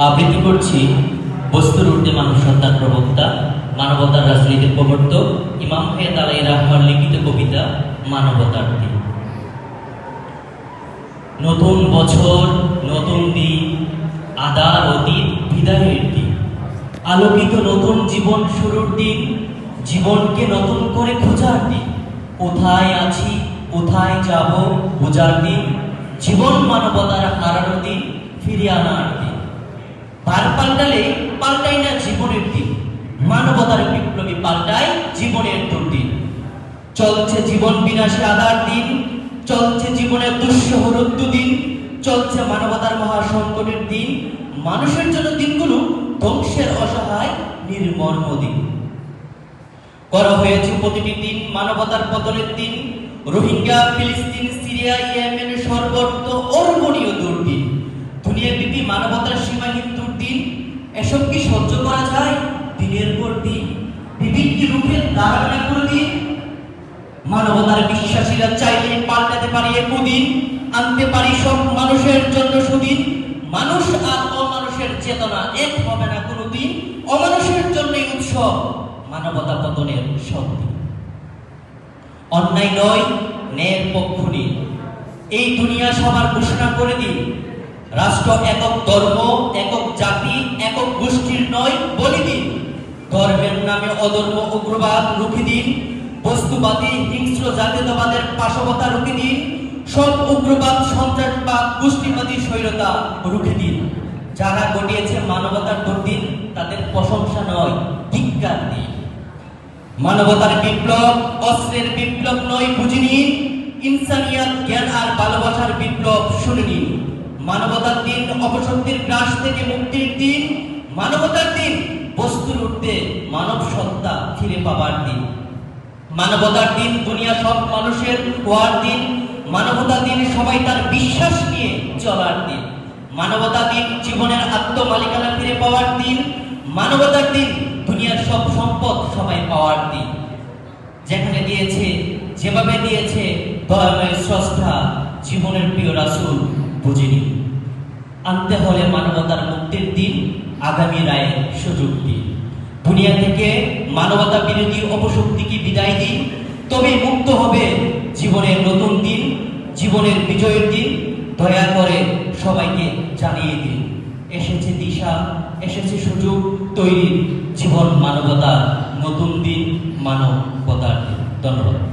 আবৃত্তি করছি বস্তুর ঊর্ধ্বে মানুষ সত্তার প্রবক্তা, মানবতার রাজনীতির প্রবর্তক ইমাম হায়াত আলাইহির রহমার লিখিত কবিতা মানবতার দিন। নতুন বছর, নতুন দিন, আদার অতীত বিদায়ের দিন, আলোকিত নতুন জীবন শুরুর দিন, জীবনকে নতুন করে খোঁজার দিন। কোথায় আছি, কোথায় যাব বোঝার দিন, জীবন মানবতার হারানো দিন, ফিরে আনার দিন। তার পাল্টালে পাল্টাই না জীবনের দিন, মানবতার বিপ্লবী পাল্টায় জীবনের দুর্দিন। চলছে জীবন বিনাশী আদার দিন, চলছে জীবনের দুঃসহ দিন, চলছে মানবতার মহাসংকটের দিন। মানুষের জন্য দিনগুলো ধ্বংসের অসহায় নির্মর্ম দিন। করা হয়েছে প্রতিটি দিন মানবতার পতনের দিন। রোহিঙ্গা, ফিলিস্তিন, সিরিয়া, ইয়েমেন সর্বত্র অর্বণীয় দুর্দিন, দুনিয়াব্যাপী মানবতার সীমাহীন দুর্দিন। এসব কি সহ্য করা যায় দিনের পর দিন? বিভিন্ন রূপে দাঁড়ানো দিন। মানবতার বিশ্বাসীরা চাইলে পাল্টাতে পারি একদিন, আনতে পারি সব মানুষের জন্য সুদিন। মানুষ আর অমানুষের চেতনা এক হবে না কোনোদিন, অমানুষের জন্যই উৎসব মানবতা পতনের সব দিন। অন্যায় নয়, ন্যায়ের পক্ষ নিন, এই দুনিয়া সবার ঘোষণা করে দিন। রাষ্ট্র একক ধর্ম, একক জাতি, একক গোষ্ঠীর নয় বলে দিন। ধর্মের নামে অধর্ম উগ্রবাদ রুখে দিন, বস্তুবাদী হিংস্র জাতীয়তাবাদের পাশবতা রুখে দিন। সব উগ্রবাদ, সন্ত্রাসবাদ, গোষ্ঠীবাদী স্বৈরতা রুখে দিন। যারা ঘটিয়েছে মানবতার দুর্দিন তাদের প্রশংসা নয়, ধিক্কার দিন। মানবতার বিপ্লব অস্ত্রের বিপ্লব নয়, বুঝে নিন। ইনসানিয়াত, জ্ঞান আর ভালোবাসার বিপ্লব শুনে নিন। মানবতার দিন অপশক্তির গ্রাস থেকে মুক্তির দিন। মানবতার দিন বস্তুর ঊর্ধ্বে মানব সত্তা ফিরে পাবার দিন। মানবতার দিন দুনিয়া সব মানুষের হওয়ার দিন। মানবতার দিন সবাই তার বিশ্বাস নিয়ে চলার দিন। মানবতার দিন জীবনের আত্মমালিকানা ফিরে পাওয়ার দিন। মানবতার দিন দুনিয়ার সব সম্পদ সবাই পাওয়ার দিন। যেখানে দিয়েছে, যেভাবে দিয়েছে দয়াময় স্রষ্টা, জীবনের প্রিয় রাসূল বুঝিনি। আনতে হলে মানবতার মুক্তির দিন, আগামী রায়ের সুযোগ দিন। দুনিয়া থেকে মানবতা বিরোধী অপশক্তিকে বিদায় দিন, তবে মুক্ত হবে জীবনের নতুন দিন, জীবনের বিজয়ের দিন। দয়া করে সবাইকে জানিয়ে দিন, এসেছে দিশা, এসেছে সুযোগ তৈরির, জীবন মানবতার নতুন দিন, মানবতার দিন। ধন্যবাদ।